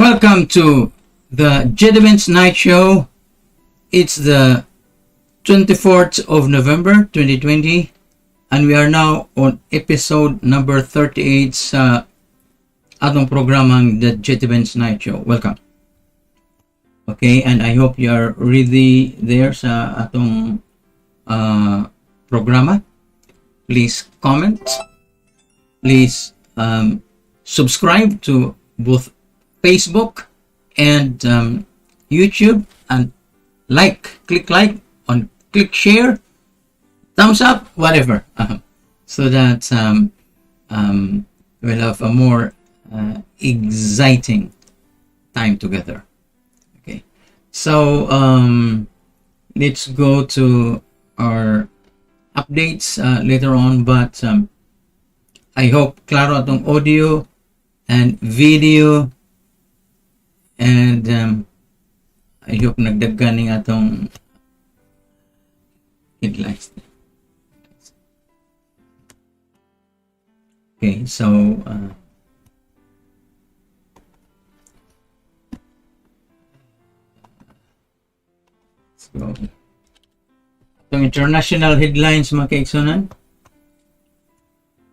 Welcome to the BENZ Night Show. It's the 24th of November 2020 and we are now on episode number 38 sa atong programang the BENZ Night Show. Welcome. Okay, and I hope you are ready there sa atong programa. Please comment. Please subscribe to both Facebook and YouTube, and click like, click share, thumbs up, whatever, so that we'll have a more exciting time together. Okay, so let's go to our updates later on, but I hope klaro atong audio and video. And I hope nagdaggan ning atong headlines. Okay, so let's go. Itong international headlines, mga kaigsunan.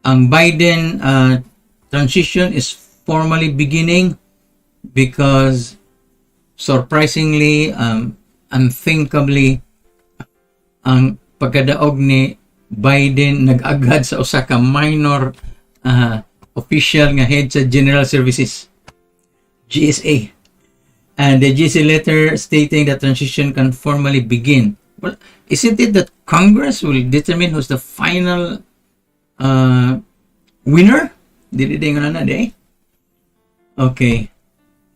Ang Biden transition is formally beginning because surprisingly, unthinkably, ang pagkadaog ni Biden nag-agad sa usa ka minor official nga head sa General Services, GSA. And the GSA letter stating that transition can formally begin. Well, isn't it that Congress will determine who's the final winner? Dili din nga na day. Okay.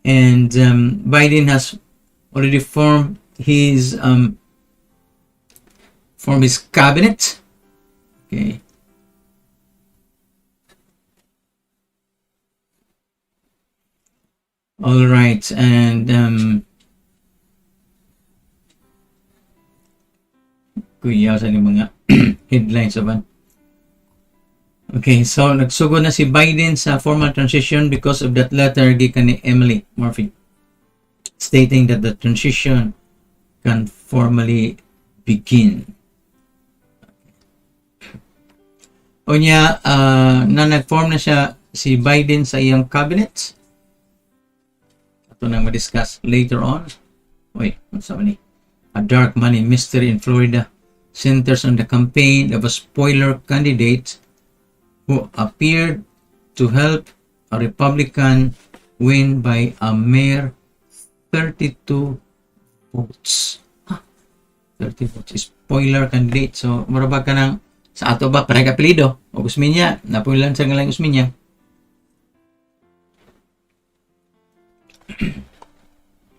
And Biden has already formed his cabinet. Okay. All right, and kuya sa mga headlines aban. Okay, so nagsugod na si Biden sa formal transition because of that letter gikan ni Emily Murphy stating that the transition can formally begin. Unya, na nag-form na siya si Biden sa iyang cabinet. Ito na ma-discuss later on. Wait, what's happening? A dark money mystery in Florida centers on the campaign of a spoiler candidate who appeared to help a Republican win by a mere 32 votes. 30 votes. Spoiler candidate. So, marabag ka ng sa ato ba, parang apelido. O Gusminya. Napulan sa ngalang Gusminya.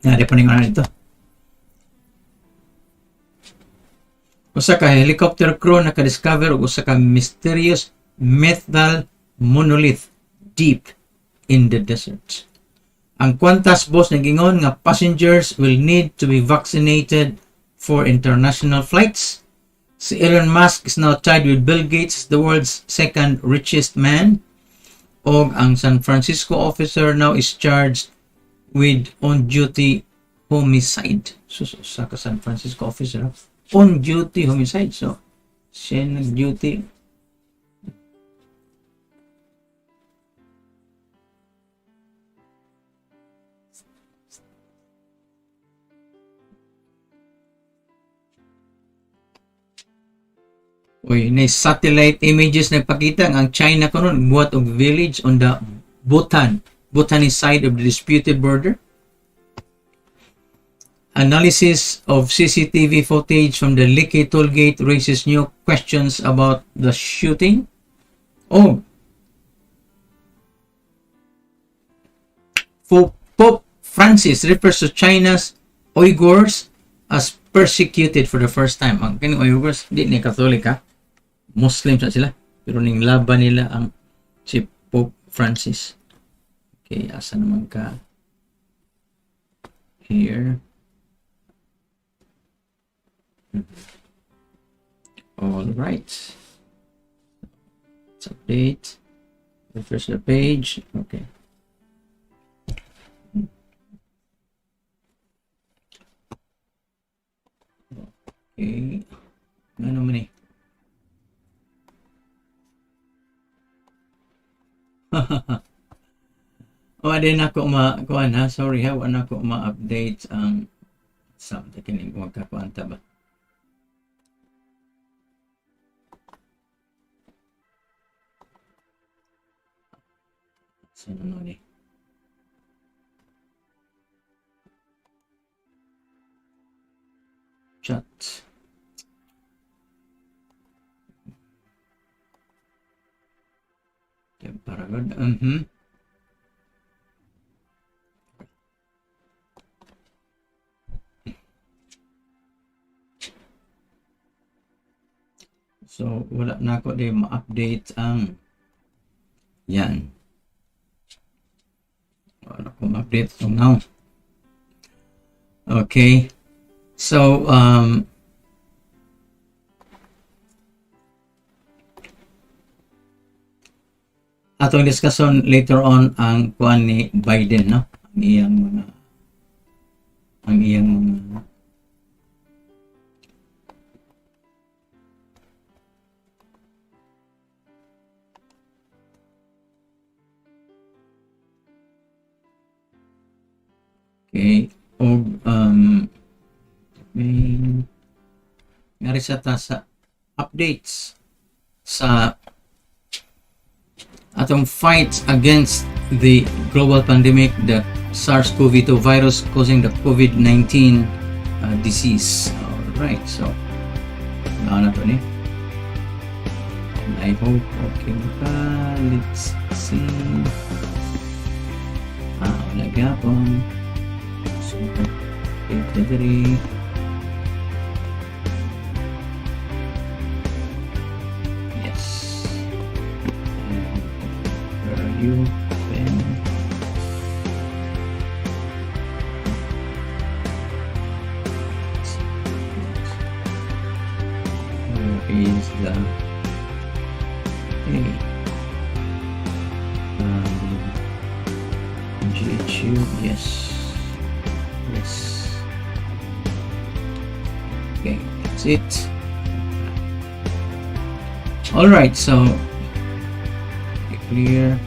Nari pa ningon dito. Usa ka helicopter crew nakadiscover og usa ka mysterious metal monolith deep in the desert. Ang Qantas boss nagingon nga passengers will need to be vaccinated for international flights. Si Elon Musk is now tied with Bill Gates, the world's second richest man. Og ang San Francisco officer now is charged with on-duty homicide. So, sa ka San Francisco officer, on-duty homicide. So, siya nag-duty. Uy, na satellite images nagpakita ang China karon buhat og village on the Bhutanese side of the disputed border. Analysis of CCTV footage from the Likhe toll gate raises new questions about the shooting. Oh, Pope Francis refers to China's Uyghurs as persecuted for the first time. Ang kining Uyghurs, di ni Katolik ha. Muslim sa sila. Pero ning laban nila ang si Pope Francis. Okay, asa naman ka? Here. All right. Let's update. Refresh the page. Okay. Okay. Ano man eh? O din ako kuan ha. Sorry ha, wala ako ma-update ang something kining magkakuan ta ba. Sino no ni? Chat. Para good. So, wala na ako din ma-update ang yan. Wala ko ma-update so now. Okay. So, atong discussion later on ang kuan ni Biden, no? Ang iyang mga okay, og ngari sa updates sa atong fight against the global pandemic, the SARS-CoV-2 virus causing the COVID-19 disease. Alright, so na to ni. I hope okay ka. Let's see. Wala gapon. So, okay, you then where is the GHU? Yes, okay, that's it. All right, so clear.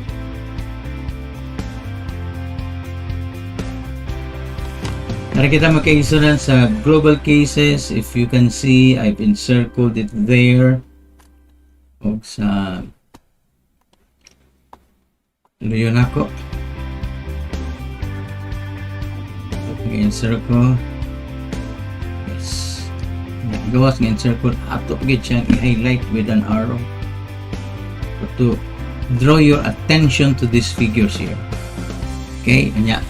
Para kita magkaisunan sa global cases, if you can see, I've encircled it there. O sa luyon ako. Mag-encircle. Yes. Gawas ng-encircle. Ato pagid siyang i-highlight with an arrow. To draw your attention to these figures here. Okay, kanya.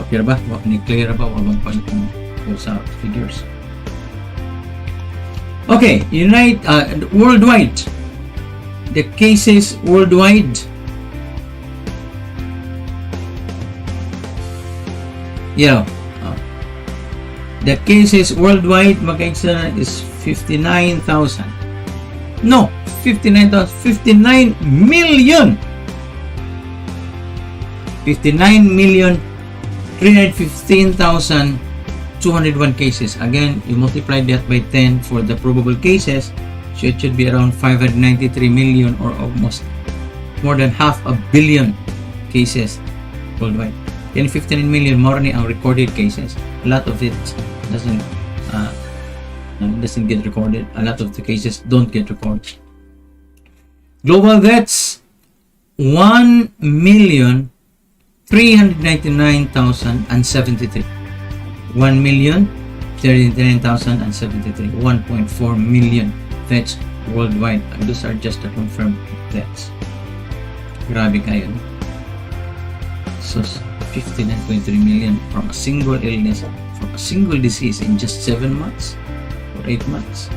Okay ba? Ni clear ba? Wag mong palit sa figures. Okay, worldwide. The cases worldwide. The cases worldwide, magkaisa is 59,000. No, 59,000. 59 million. 59,315,201 cases. Again, you multiply that by 10 for the probable cases, so it should be around 593 million, or almost more than half a billion cases worldwide. Yan 59 million more ni ang recorded cases. A lot of it doesn't get recorded. A lot of the cases don't get recorded. Global deaths, 1,399,073. 1,399,073. 1.4 million deaths worldwide. And those are just the confirmed deaths. Grabe kayo, no? So 59.3 million from a single illness, from a single disease in just 7 months or 8 months.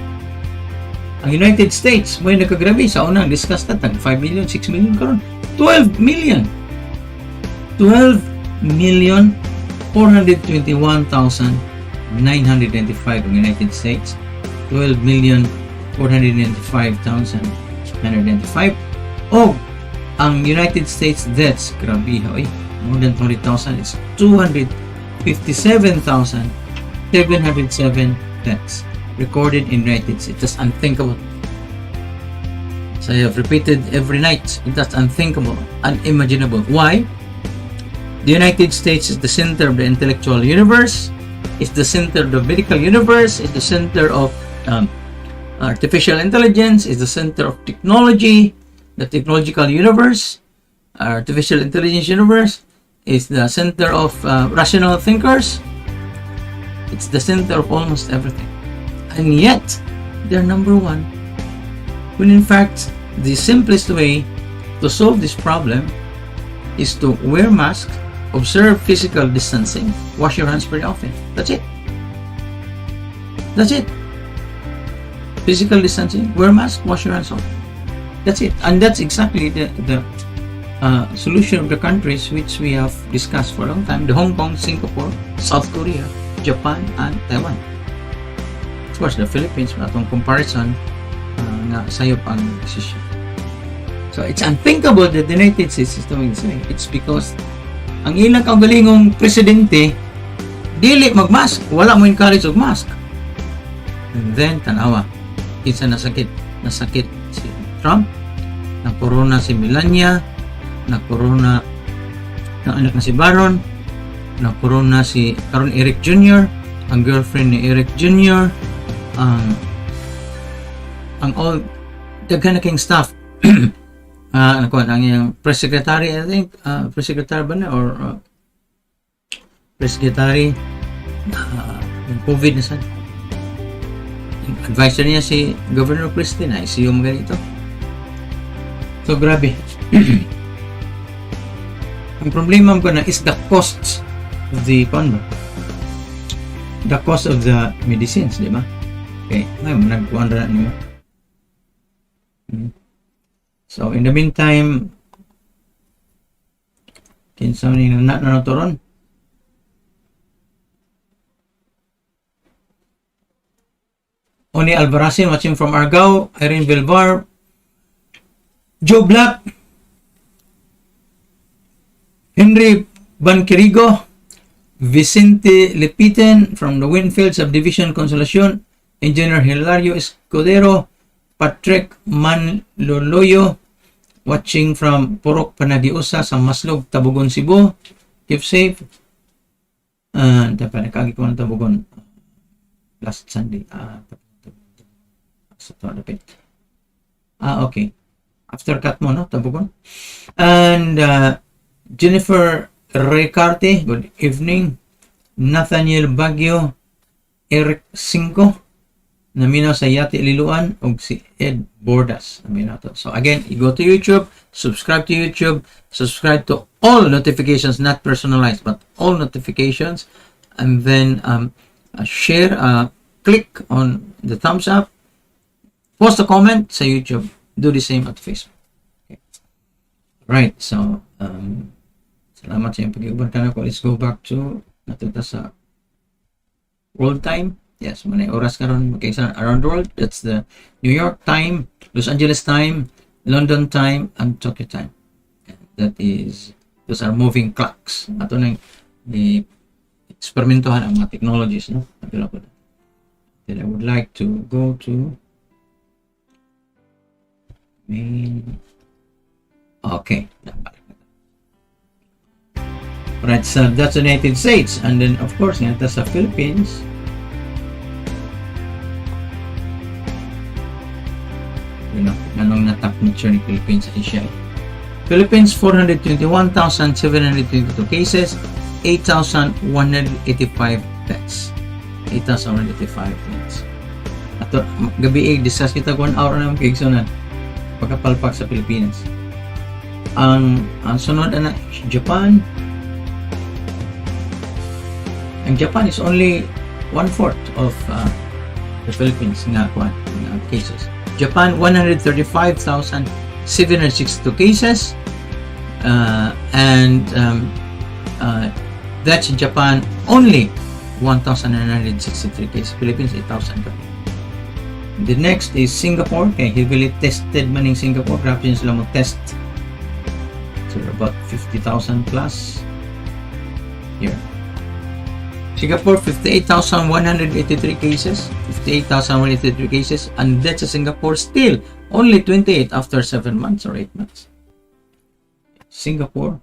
Ang United States, may nakagrabe sa unang discuss na tag 5 million, 6 million karon. 12 million. 12,421,995 ang United States. 12,495,995. O ang United States deaths, grabe ha, more than 20,000. It's 257,707 deaths recorded in United States. That's unthinkable. So I have repeated every night. That's unthinkable, unimaginable. Why? The United States is the center of the intellectual universe. It's the center of the medical universe. It's the center of artificial intelligence. It's the center of technology, the technological universe. Artificial intelligence universe is the center of rational thinkers. It's the center of almost everything. And yet, they're number one. When in fact, the simplest way to solve this problem is to wear masks, observe physical distancing, wash your hands very often. That's it. That's it. Physical distancing, wear mask, wash your hands often. That's it. And that's exactly the solution of the countries which we have discussed for a long time: the Hong Kong, Singapore, South Korea, Japan, and Taiwan. Of course, the Philippines, atong comparison nga sayop ang decision. So it's unthinkable that the United States is doing this. It's because ang ilang kaugalingong presidente dili magmask, wala mo encourage og mask. And then tanawa, kinsa nasakit si Trump, na corona si Melania, na corona na anak na si Baron, na corona si karon Eric Jr., ang girlfriend ni Eric Jr., ang all daghan na kayong staff. Ang iyang press secretary, I think, press secretary ba na, or press secretary, yung COVID na sad. Yung advisor niya si Governor Christie na ICU mga ganito. So grabe. Ang problema ko na is the cost of the cost of the medicines, di ba? Okay, ngayon nagkuhan na niyo. So in the meantime, kinsa ni na naturon? Oni Alvaracin watching from Argao, Irene Vilvar, Joe Black, Henry Banquerigo, Vicente Lepiten from the Winfield Subdivision Consolacion, Engineer Hilario Escudero, Patrick Manloloyo, watching from Purok Panagiusa sa Maslog, Tabugon, Cebu. Keep safe. Dapat nakagi ko ng Tabugon last Sunday. Okay. After cut mo, no? Tabugon. And Jennifer Recarte, good evening. Nathaniel Baguio, Eric Cinco, naminaw sa Yati Liluan ug si Ed Bordas naminaw to. So again, you go to YouTube, subscribe to YouTube, subscribe to all notifications, not personalized but all notifications, and then share, click on the thumbs up, post a comment sa YouTube, do the same at Facebook. Okay. Right, so salamat sa iyong pag-iuban ka na ko. Let's go back to natuta sa world time. Yes, manay oras karon magkaisa around the world. That's the New York time, Los Angeles time, London time, and Tokyo time. That is, those are moving clocks. Ato nang eksperimentohan ang mga technologies, no? Then I would like to go to main. Okay. Right, so that's the United States, and then of course that's the Philippines. Anong na top picture ni Philippines sa Asia? Philippines 421,722 cases, 8,185 deaths. 8,185 deaths. Ato gabi discuss kita 1 hour na magigsunan pagkapalpak sa Pilipinas. Ang sunod na Japan. Ang Japan is only 1/4 of the Philippines nga cases. Japan 135,762 cases, and that's in Japan only 1,963 cases. Philippines 8,000. The next is Singapore. Okay, heavily tested man in Singapore. Grabe yun sila mo test. So about 50,000 plus here. Singapore 58,183 cases. 58,183 cases, and that's in Singapore still only 28 after 7 months or 8 months. Singapore.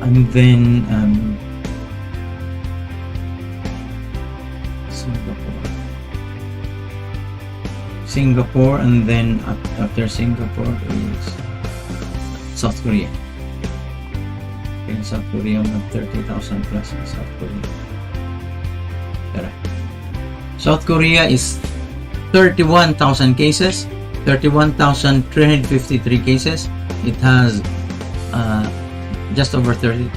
And then Singapore, and then after Singapore is South Korea. In South Korea, 30,000 plus in South Korea. South Korea is 31,000 cases, 31,353 cases. It has just over 30,000.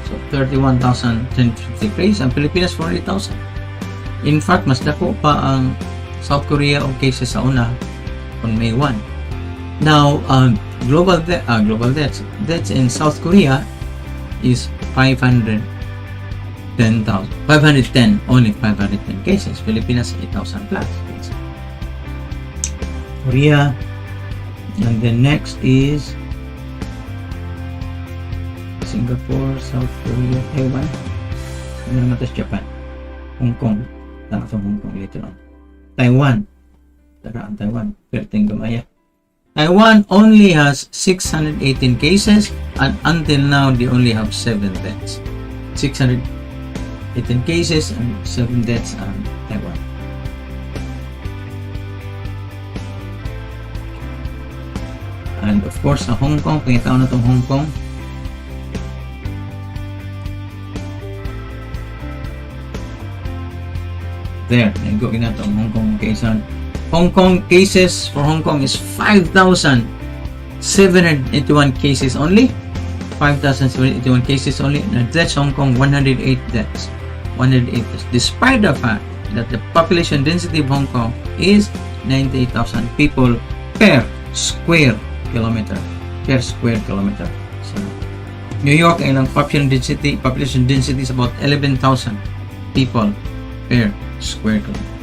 So 31,353 cases, and Pilipinas 40,000. In fact, mas dako pa ang South Korea o cases sa una on May 1. Now, global deaths in South Korea is 510, only 510 cases. Pilipinas 8,000 plus cases. Korea, and then next is Singapore, South Korea, Taiwan, and then matas Japan, Hong Kong. Tama sa Hong Kong later on. Taiwan, perting gamaya. Taiwan only has 618 cases, and until now they only have 7 deaths. 618 cases and 7 deaths in Taiwan. And of course, sa Hong Kong, pangitaw na itong Hong Kong. There, nag-go na itong Hong Kong cases. Hong Kong cases for Hong Kong is 5,781 cases only. 5,781 cases only. And that's Hong Kong, 108 deaths. 108 deaths. Despite the fact that the population density of Hong Kong is 98,000 people per square kilometer. So, New York, ang population density is about 11,000 people per square kilometer.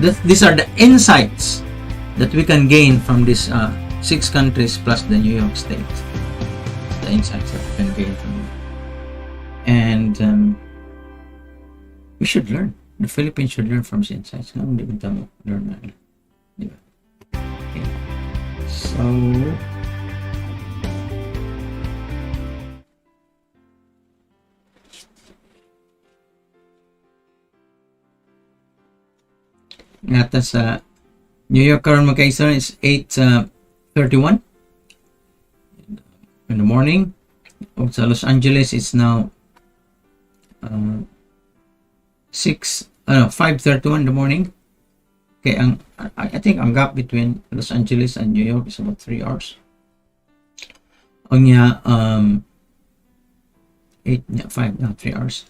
These are the insights that we can gain from these 6 countries plus the New York State. The insights that we can gain from them. And we should learn. The Philippines should learn from these insights. Hindi ba tayo learn na? Diba? Okay. So, ngata sa New York karon magkaisa is 8:31. in the morning. Og sa Los Angeles, it's now 5:31 in the morning. Okay, I think ang gap between Los Angeles and New York is about 3 hours. O nga, 3 hours.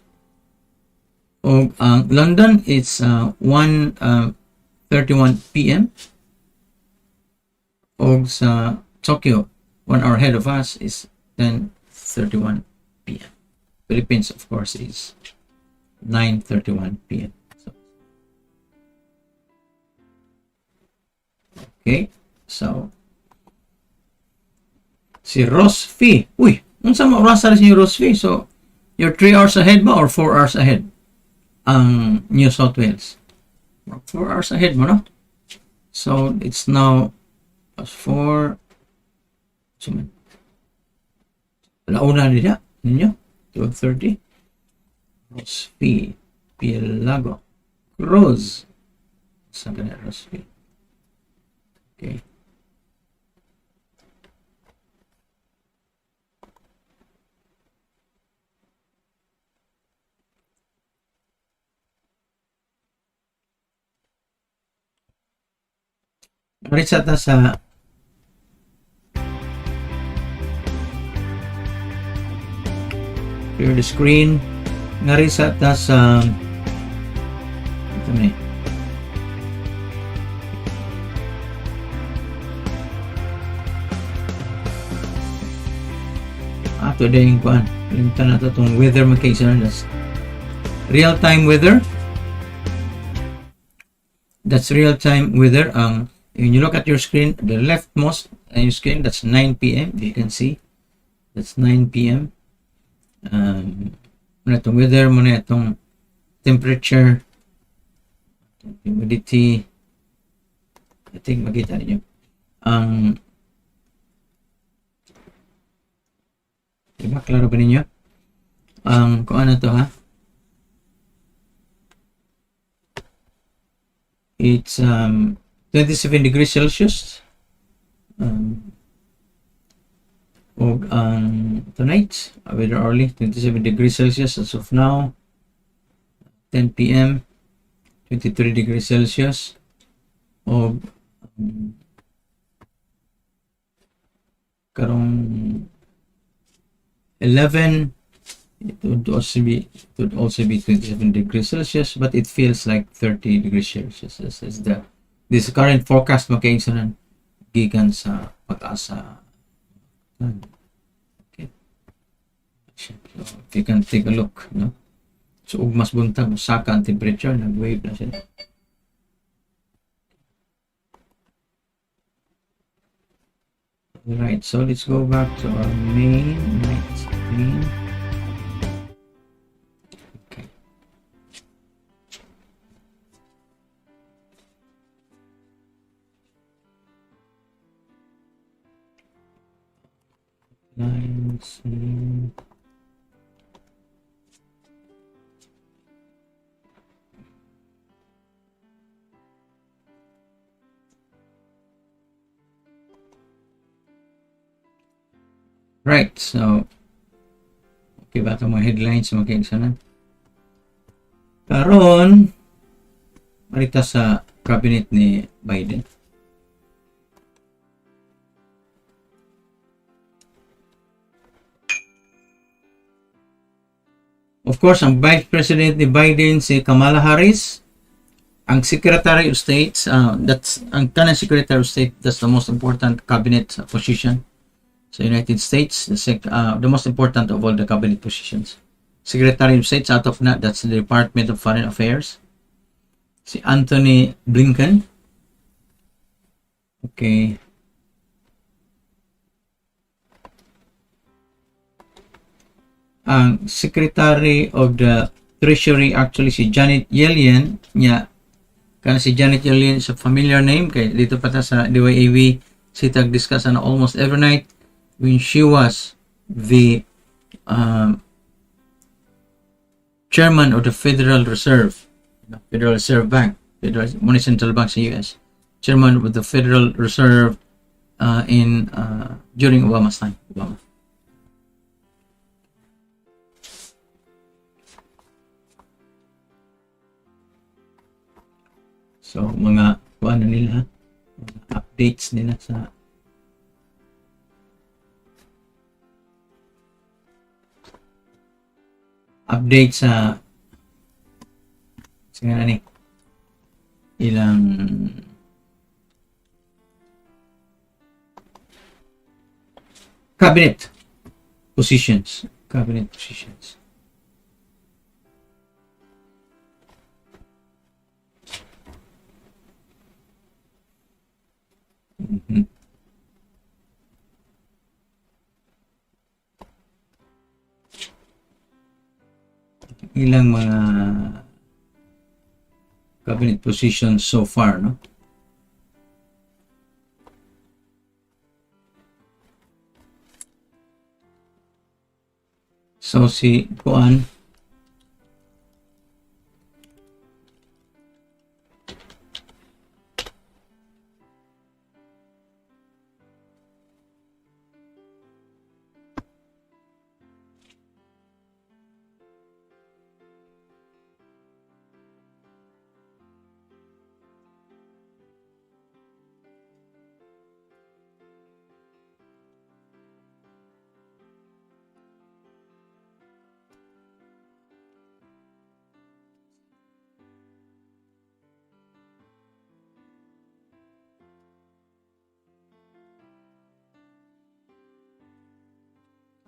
O London, it's 1:31 p.m. O sa Tokyo, 1 hour ahead of us is 10:31 p.m. Philippines, of course, is 9:31 p.m. Okay, so si Rosfi, unsa mo oras sa si Rosfi? So you're 3 hours ahead ba or 4 hours ahead ang New South Wales? 4 hours ahead mo, no? So it's now 4 launa nila ninyo 12:30. Rosfi Pielago Cruz sa kanila Rosfi. Okay. Narisat na sa clear the screen. Narisat na sa ito na today yung kuan. Limutan na ito itong weather magkaisanan. That's real-time weather. That's real-time weather. When you look at your screen, the leftmost on your screen, that's 9 p.m. You can see. That's 9 p.m. Muna itong weather, muna itong temperature, humidity. I think makita ninyo. Diba, klaro ba ninyo? Kung ano to ha? It's 27 degrees Celsius. Tonight, weather early, 27 degrees Celsius as of now. 10 p.m. 23 degrees Celsius. Karong 11, it would also be 27 degrees Celsius, but it feels like 30 degrees Celsius. This current forecast makaisanan gikan sa pag-asa. Okay. So if you can take a look, no? So ug mas buntag saka ang temperature, nag-wave na siya. Right, so let's go back to our main night screen. Okay. Lines. Right, so okay ba itong mga headlines magkaigsanan? Karon marita sa cabinet ni Biden. Of course, ang Vice President ni Biden si Kamala Harris, ang Secretary of State, that's ang kanang Secretary of State, that's the most important cabinet position sa United States, the most important of all the cabinet positions. Secretary of State, out of that, that's the Department of Foreign Affairs. Si Anthony Blinken. Okay. Ang Secretary of the Treasury, actually si Janet Yellen, si Janet Yellen is a familiar name, kay dito pa ta sa DYAV, si tag-discuss almost every night when she was the chairman of the Federal Reserve Bank, Federal Money Central Bank sa US, chairman of the Federal Reserve during Obama's time. So, mga ano nila, mga updates nila sa sige na ni ilang cabinet positions. Mhm. Ilang mga cabinet positions so far, no? So si Kuan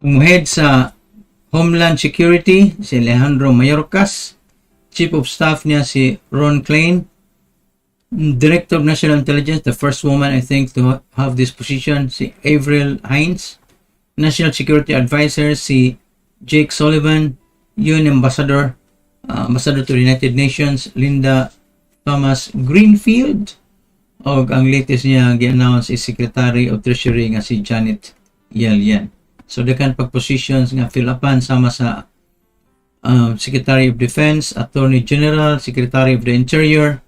ang head sa Homeland Security si Alejandro Mayorkas, Chief of Staff niya si Ron Klein, Director of National Intelligence, the first woman I think to have this position, si Avril Hines, National Security Advisor si Jake Sullivan, UN Ambassador to the United Nations Linda Thomas Greenfield, o ang latest niya gi-announce is Secretary of Treasury nga si Janet Yellen. So dakan pag-positions nga fill upan sama sa Secretary of Defense, Attorney General, Secretary of the Interior,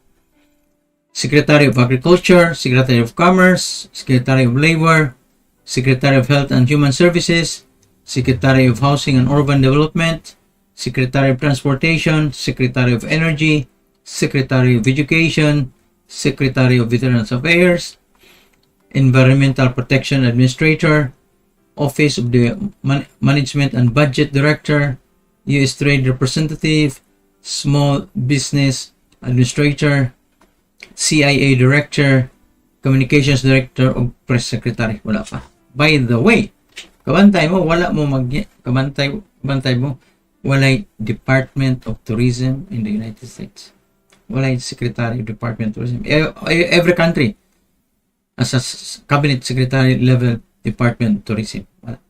Secretary of Agriculture, Secretary of Commerce, Secretary of Labor, Secretary of Health and Human Services, Secretary of Housing and Urban Development, Secretary of Transportation, Secretary of Energy, Secretary of Education, Secretary of Veterans Affairs, Environmental Protection Administrator, Office of the Management and Budget Director, U.S. Trade Representative, Small Business Administrator, CIA Director, Communications Director, o Press Secretary. Wala pa. By the way, kabantay mo, kabantay mo, walay Department of Tourism in the United States. Walay Secretary of Department of Tourism. Every country as a cabinet secretary level Department of Tourism. Wala.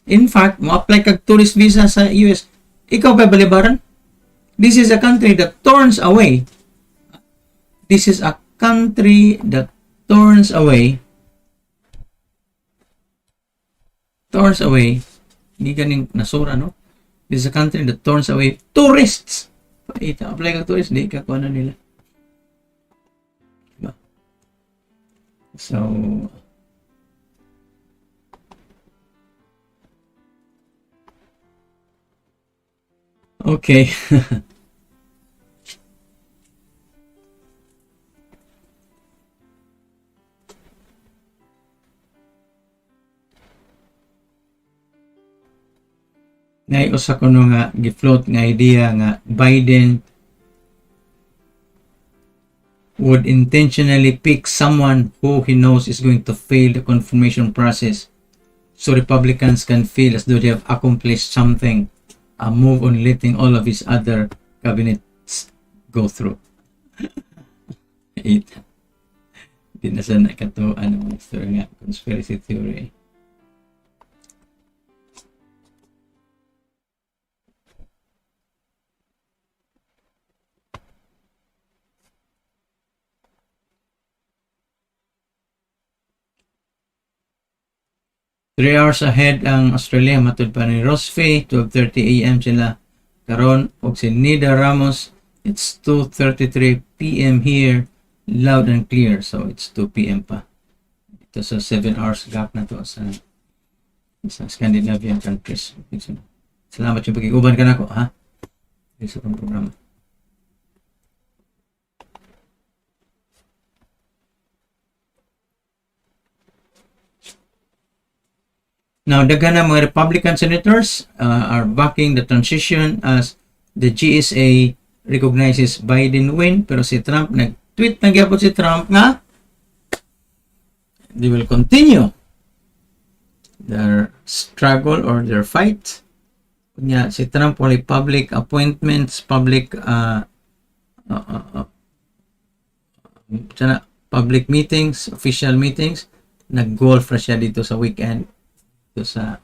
In fact, mo-apply kag tourist visa sa US, ikaw ba balibaran? This is a country that turns away. This is a country that turns away. Hindi ganing nasura, no? This is a country that turns away tourists. Ito, apply kag tourist, hindi ka kung ano nila. Diba? So, okay. Ngay usa ko no nga gifloat nga idea nga Biden would intentionally pick someone who he knows is going to fail the confirmation process so Republicans can feel as though they have accomplished something, a move on letting all of his other cabinets go through. Di na sana kato story nga, conspiracy theory. Three hours ahead ang Australia, matud pa ni Rosfe, 12:30 AM sila karon, og si Nida Ramos, it's 2:33 PM here, loud and clear, so it's 2 PM pa. Ito sa 7 hours gap na to sa Scandinavian countries. Salamat yung pag-iguban ka na ko, ha? Ito sa programa. Now, daghan na mga Republican senators are backing the transition as the GSA recognizes Biden win, pero si Trump, nag-tweet na gyapon si Trump nga they will continue their struggle or their fight. Kunya si Trump wala public appointments, public meetings, official meetings. Nag-golf na siya dito sa weekend, dito sa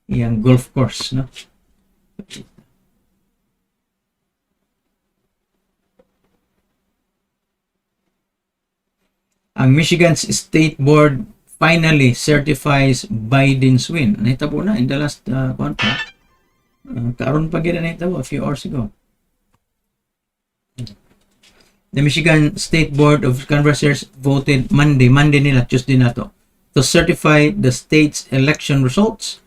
iyang golf course, no? Ang Michigan's State Board finally certifies Biden's win. Nahitabo na in the last karon pa gina nahitabo a few hours ago. The Michigan State Board of Canvassers voted Monday nila, Tuesday na to certify the state's election results,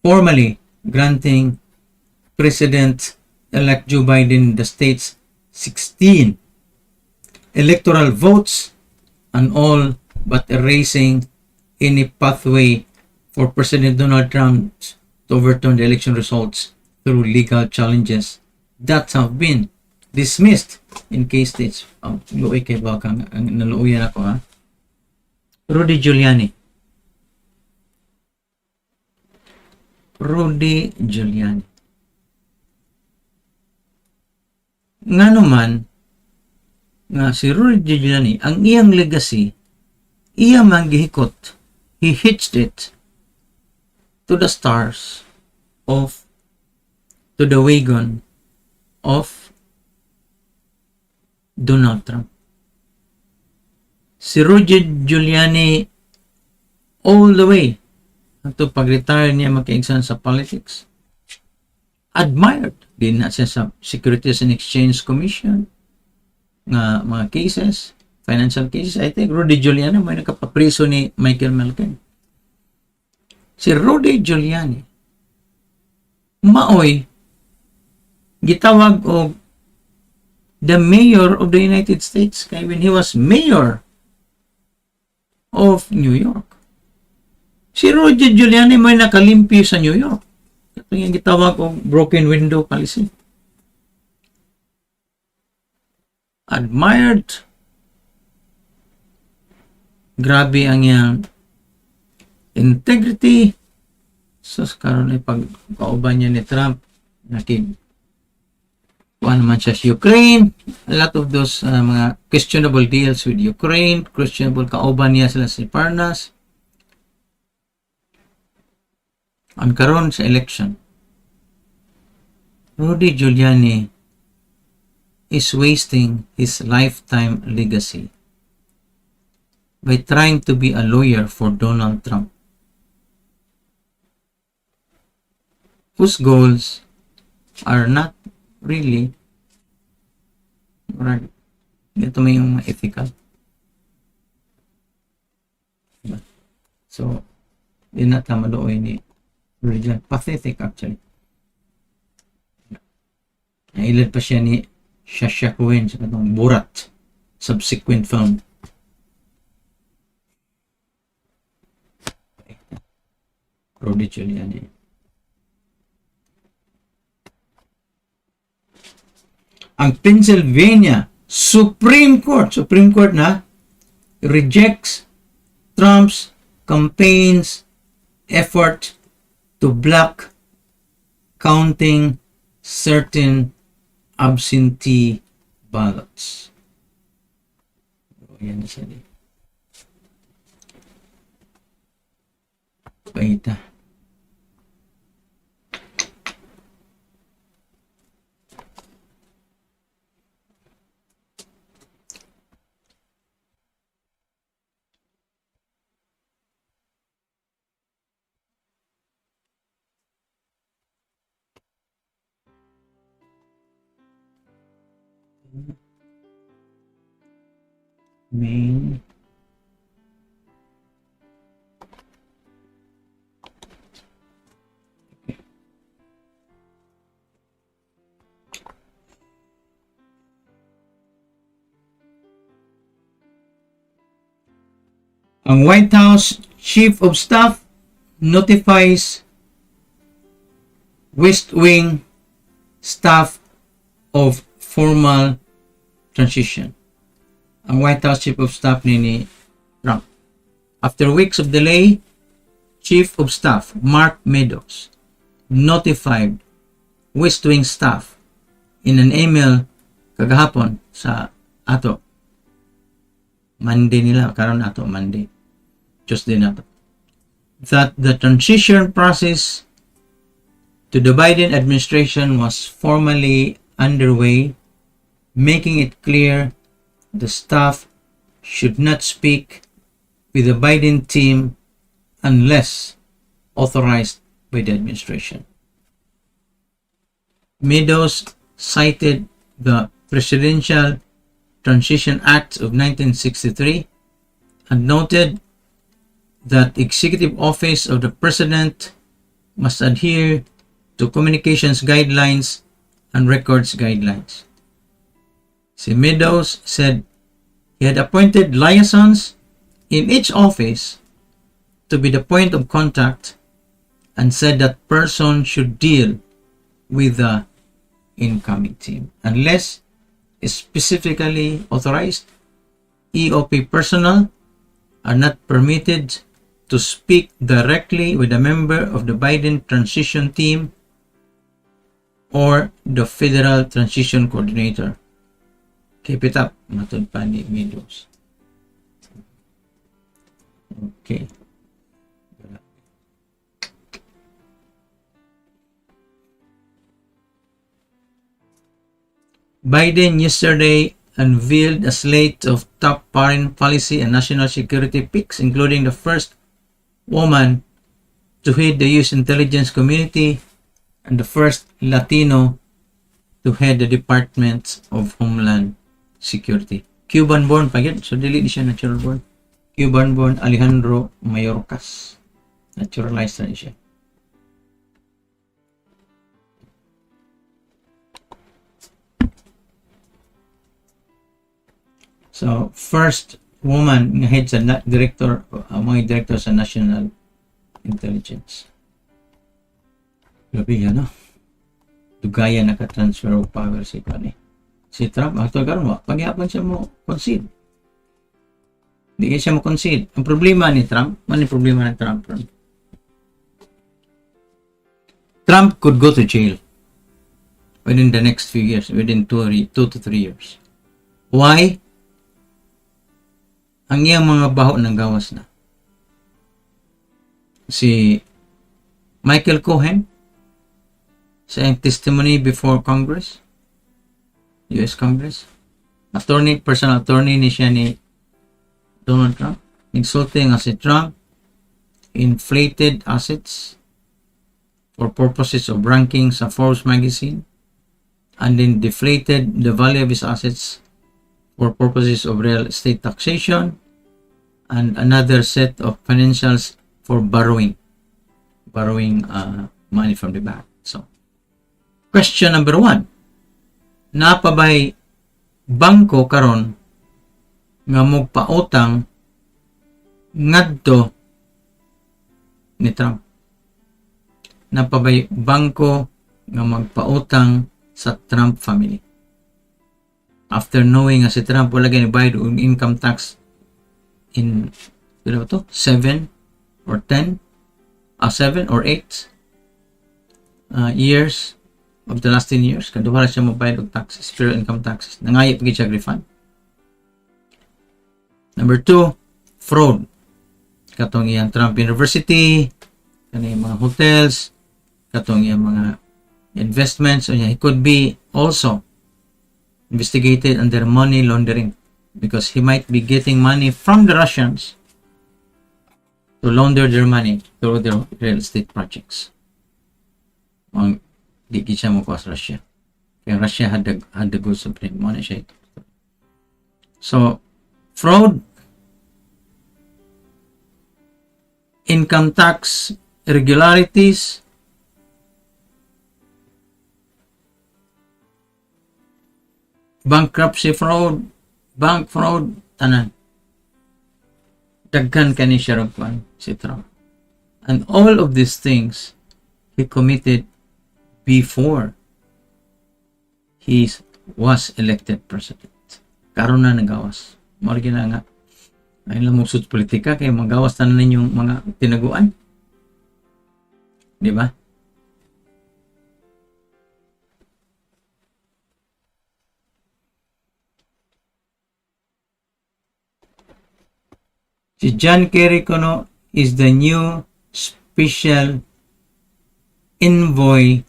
formally granting President-elect Joe Biden the state's 16 electoral votes and all but erasing any pathway for President Donald Trump to overturn the election results through legal challenges that have been dismissed in case states. Luoy kay bakang ang naluoyan ako ha. Rudy Giuliani. Nga naman nga si Rudy Giuliani, ang iyang legacy, iya man gihikot, he hitched it to the stars to the wagon of Donald Trump. Si Rudy Giuliani all the way to pag-retire niya makaigsan sa politics, admired din na siya sa Securities and Exchange Commission nga mga cases, financial cases. I think Rudy Giuliani may nakapapriso ni Michael Malkin. Si Rudy Giuliani maoy gitawag og the mayor of the United States kay when he was mayor of New York. Si Rudy Giuliani may nakalimpyo sa New York. Ito yung gitawag og broken window policy. Admired. Grabe ang iyang integrity. So, karon ay pagkauban niya ni Trump, kuha naman siya sa Ukraine. A lot of those mga questionable deals with Ukraine, questionable kauban niya sila si Parnas. Ang karon sa election, Rudy Giuliani is wasting his lifetime legacy by trying to be a lawyer for Donald Trump, whose goals are not really ito may yung ethical. So, di na tama doon ni religion. Pathetic actually. Nailad pa siya ni Shasha Cohen sa katong Borat subsequent film. Rudy Giuliani. Ang Pennsylvania Supreme Court na rejects Trump's campaign's effort to block counting certain absentee ballots. Ayan na siya. Paita. Main ang White House Chief of Staff notifies West Wing staff of formal transition. Ang White House Chief of Staff ni Trump. After weeks of delay, Chief of Staff Mark Meadows notified West Wing staff in an email kagahapon sa ato. Monday nila, karon ato Monday. Tuesday nato. That the transition process to the Biden administration was formally underway, making it clear the staff should not speak with the Biden team unless authorized by the administration. Meadows cited the Presidential Transition Act of 1963 and noted that the executive office of the president must adhere to communications guidelines and records guidelines. Si Meadows said he had appointed liaisons in each office to be the point of contact and said that person should deal with the incoming team. Unless specifically authorized, EOP personnel are not permitted to speak directly with a member of the Biden transition team or the Federal Transition Coordinator. Keep it up, matod pa ni Meadows. Okay. Biden yesterday unveiled a slate of top foreign policy and national security picks, including the first woman to head the U.S. intelligence community and the first Latino to head the Department of Homeland Security. Cuban-born pa yun, so dili siya natural-born. Cuban-born Alejandro Mayorkas. Naturalized na siya. So, first woman nga head sa director, mga director sa National Intelligence. Grabe yan, no? Dugaya naka-transfer of power si Pani. Si Trump, actual karon mo, paghihapon siya mo concede. Hindi siya mo concede. Ang problema ni Trump, ano yung problema ni Trump? Trump could go to jail within the next few years, within 2 to 3 years. Why? Ang iyang mga baho ng gawas na. Si Michael Cohen, sa iyang testimony before Congress, US Congress, personal attorney ni siya ni Donald Trump, insulting nga si Trump, inflated assets for purposes of ranking sa Forbes magazine, and then deflated the value of his assets for purposes of real estate taxation, and another set of financials for borrowing money from the bank. So, question number 1, napabay bangko karon nga mogpautang ngadto ni Trump? Napabay bangko nga magpautang sa Trump family? After knowing nga si Trump wala gani-bayad og income tax in 7 or 8 years of the last 10 years, kaduha siya mabayad og taxes, pero income taxes. Nangayo pa siya refund. Number 2, fraud. Katong iyang Trump University, kanang mga hotels, katong iyang mga investments, so he could be also investigated under money laundering because he might be getting money from the Russians to launder their money through their real estate projects. Di siya mo sa Russia. Kaya Russia had the goods of him. Mo na siya ito. So, fraud, income tax irregularities, bankruptcy fraud, bank fraud, tanan. Daghan kani siya ron si Trump. And all of these things he committed before he was elected president. Karon na nagawas. Mao na nga. Ay lang mo sud politika kay magawas tanan ninyong mga tinaguan. Di ba? Si John Kerry kuno is the new special envoy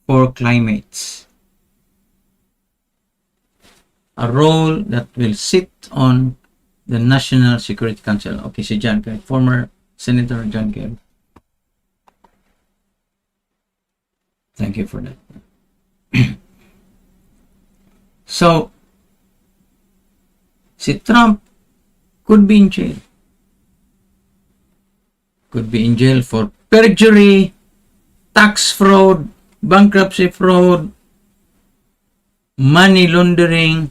for climate. A role that will sit on the National Security Council. Okay, si John Kerry, former Senator John Kerry. Thank you for that. So, si Trump could be in jail. Could be in jail for perjury, tax fraud, bankruptcy fraud, money laundering,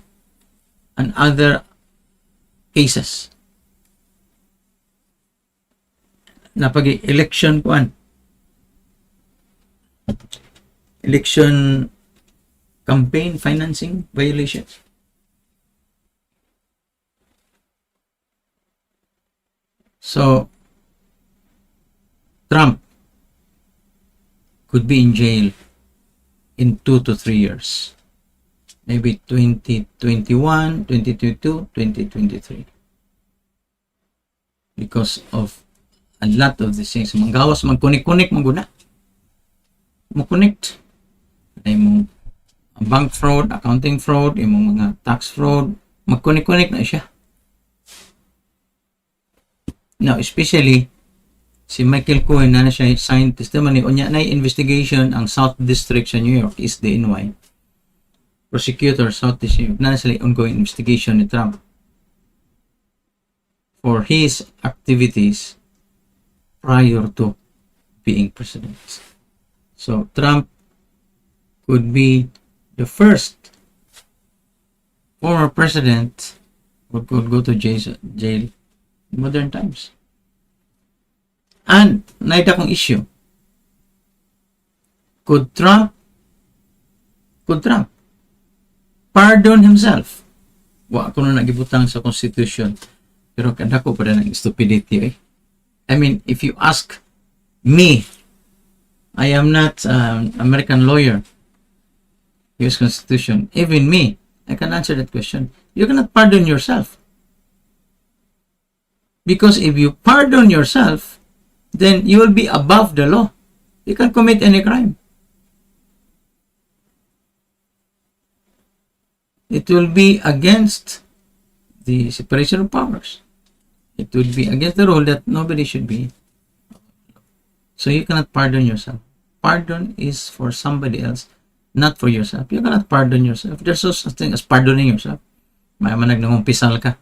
and other cases. Napag-election kuan. Election campaign financing violations. So, Trump could be in jail in 2 to 3 years. Maybe 2021, 2022, 2023. Because of a lot of these things. Manggawas, magkunik-kunik, maguna. Mag-connect. Ay mo bank fraud, accounting fraud, imong mga tax fraud, magkunik-kunik na siya. Now, especially, si Michael Cohen na siya signed testimony, unya na investigation ang South District sa New York, is DNY. Prosecutor, South District, na sila ongoing investigation ni Trump for his activities prior to being president. So, Trump could be the first former president who could go to jail in modern times. And, naita kong issue. Could Trump pardon himself? Wa ako na nagibutang sa Constitution. Pero kada ko pa rin ng stupidity. I mean, if you ask me, I am not an American lawyer. US Constitution. Even me, I can answer that question. You cannot pardon yourself. Because if you pardon yourself, then you will be above the law. You can commit any crime. It will be against the separation of powers. It will be against the rule that nobody should be. So you cannot pardon yourself. Pardon is for somebody else, not for yourself. You cannot pardon yourself. There's no such thing as pardoning yourself. May manag nangumpisal ka.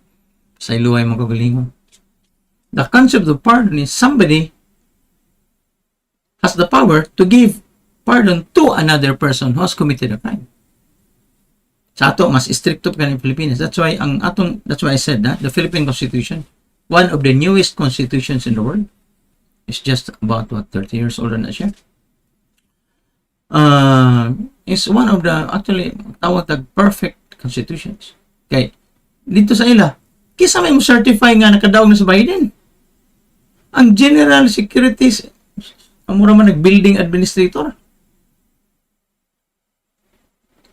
Sa iluway mo kagalingon. The concept of pardon is somebody has the power to give pardon to another person who has committed a crime. Sa ato, mas stricto pa ng Pilipinas. That's why I said that the Philippine Constitution, one of the newest constitutions in the world, is just about 30 years old na siya. Is one of the actually tawag tag perfect constitutions. Kay dito sa ila, kisa may mo certify nga nakadaog na sa Biden. Ang General Securities, ang mura man nag-building administrator.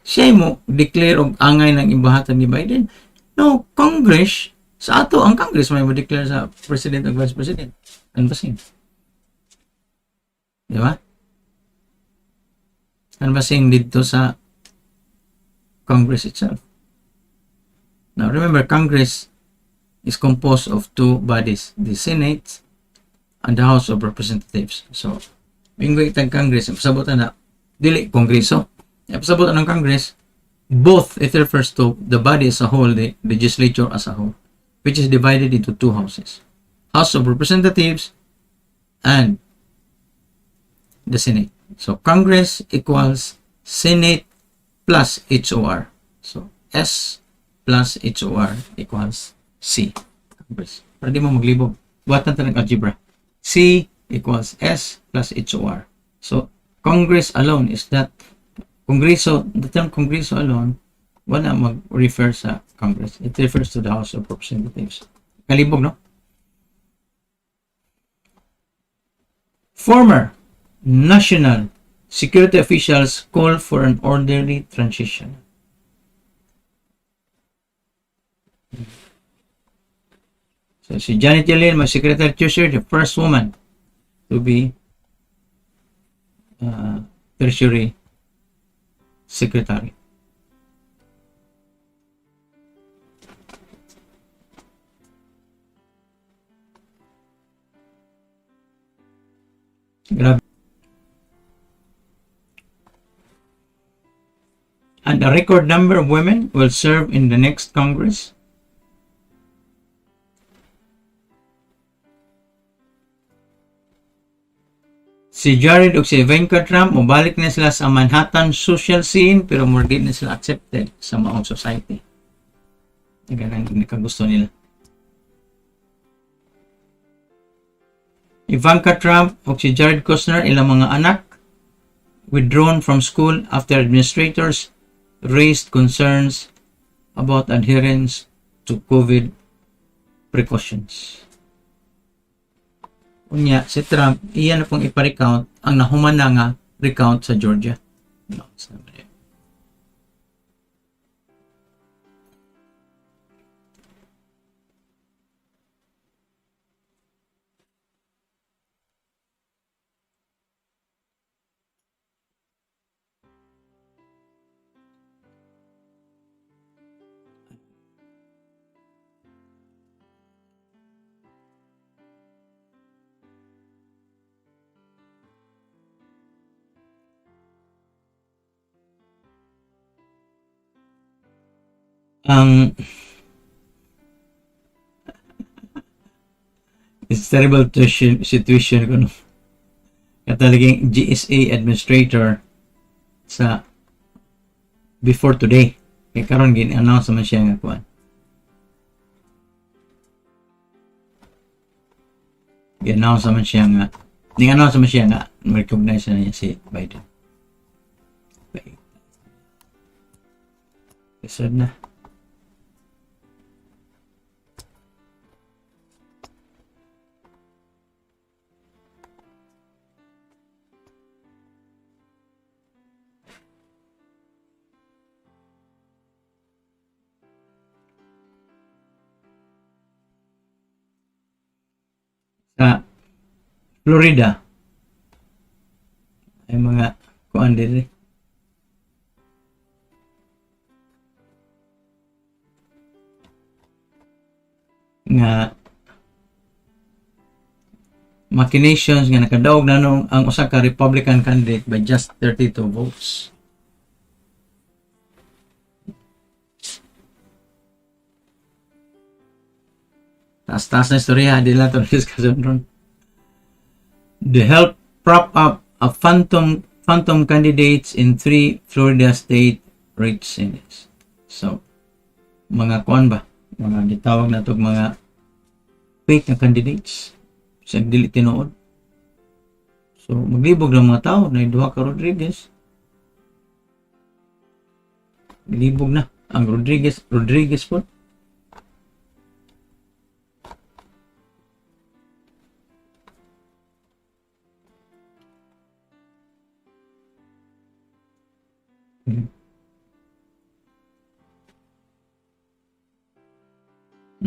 Siya mo declare og angay ng imbahatan ni Biden. No, Congress, sa ato, ang Congress may mo declare sa President o Vice President. Ano ba siya? Di ba? Ano ba siya dito sa Congress itself? Now, remember, Congress is composed of two bodies, the Senate and the House of Representatives. So, minggo itang Congress, pasabutan na, dili, Kongreso. Pasabutan ng Congress, both, it refers to the body as a whole, the legislature as a whole, which is divided into two houses. House of Representatives and the Senate. So, Congress equals Senate plus HOR. So, S plus HOR equals C. Congress. Para di mo maglibog. Buwatan tayo ng algebra. C equals S plus HOR. So, Congress alone is that, the term Kongreso alone, wala mag-refer sa Congress. It refers to the House of Representatives. Kalibog, no? Former national security officials call for an orderly transition. So, si Janet Yellen, my Secretary Treasury, the first woman to be Treasury Secretary. Grabe. And a record number of women will serve in the next Congress. Si Jared o si Ivanka Trump, mabalik na sila sa Manhattan social scene, pero more di na sila accepted sa maong society. Ganang nakagusto nila. Ivanka Trump o si Jared Kushner, ilang mga anak, withdrawn from school after administrators raised concerns about adherence to COVID precautions. Unya, si Trump, iyan na pong ipa-recount ang nahuman na nga recount sa Georgia. No, ang it's terrible situation ko no. Katalaging GSA administrator sa before today. Kaya karon gin-announce naman siya nga kuan. Gin-announce naman siya nga ning-announce naman siya nga recognize na niya si Biden. Okay. Isod na. Sa Florida ay mga kuan diri nga machinations nga nakadaog na nung ang usa ka Republican candidate by just 32 votes. Taas-taas na istorya, di lang ito discussion ron. They help prop up a phantom candidates in 3 Florida state race series. So, mga kuan ba? Mga gitawag na ito mga fake na candidates sa dili tinuod. So, maglibog ng mga tao na duha ka Rodriguez. Libog na ang Rodriguez po.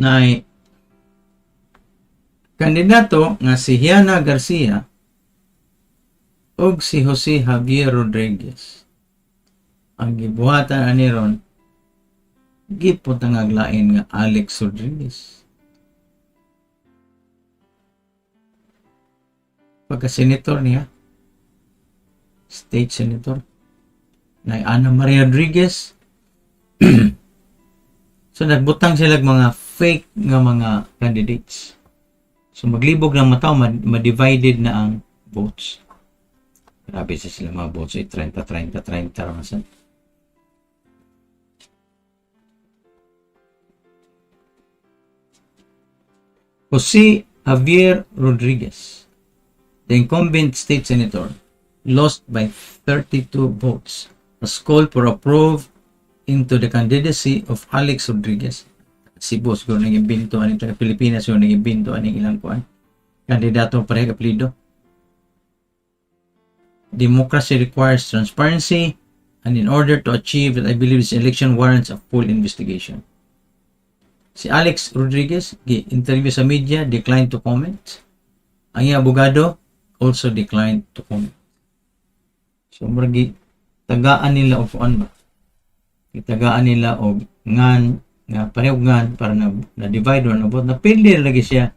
Na kandidato nga si Hiana Garcia ug si Jose Javier Rodriguez ang gibuhatan ani ron gipot ang aglain nga Alex Rodriguez pagka senator niya, state senator na Ana Maria Rodriguez. So nagbutang sila mga fake nga mga candidates. So maglibog ng mataw, ma-divided na ang votes. Grabe sila mga votes ay 30 ramasan. Jose Javier Rodriguez the incumbent state senator lost by 32 votes, was called for approve into the candidacy of Alex Rodriguez. Cebu siguro naging binto ani taga Pilipinas siguro naging binto ani ilang kuan. Kandidato pareha apelyido. Democracy requires transparency, and in order to achieve that, I believe this election warrants a full investigation. Si Alex Rodriguez, interview sa media, declined to comment. Ang iyang abogado also declined to comment. So, maragi, tagaan nila o kuan ba? Tagaan nila o ngan, nga parehog ngan, para na-divide or na-vote. Napili lagi siya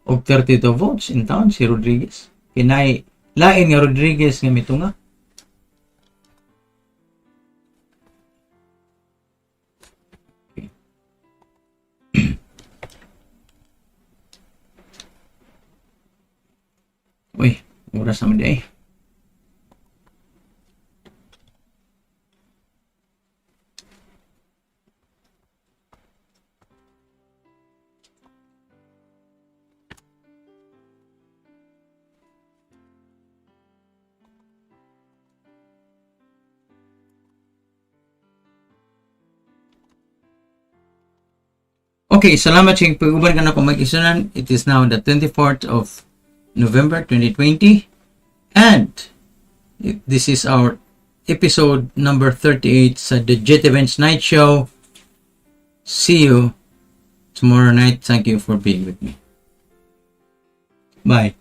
og 32 votes in town, si Rodriguez. Kinay, lain nga Rodriguez nga mitunga. Uy, oras naman di ay. Okay, salamat sa pag-uban ka na kung mag-isunan. It is now the 24th of November 2020, and this is our episode number 38 sa the BENZ Nightshow. See you tomorrow night. Thank you for being with me. Bye.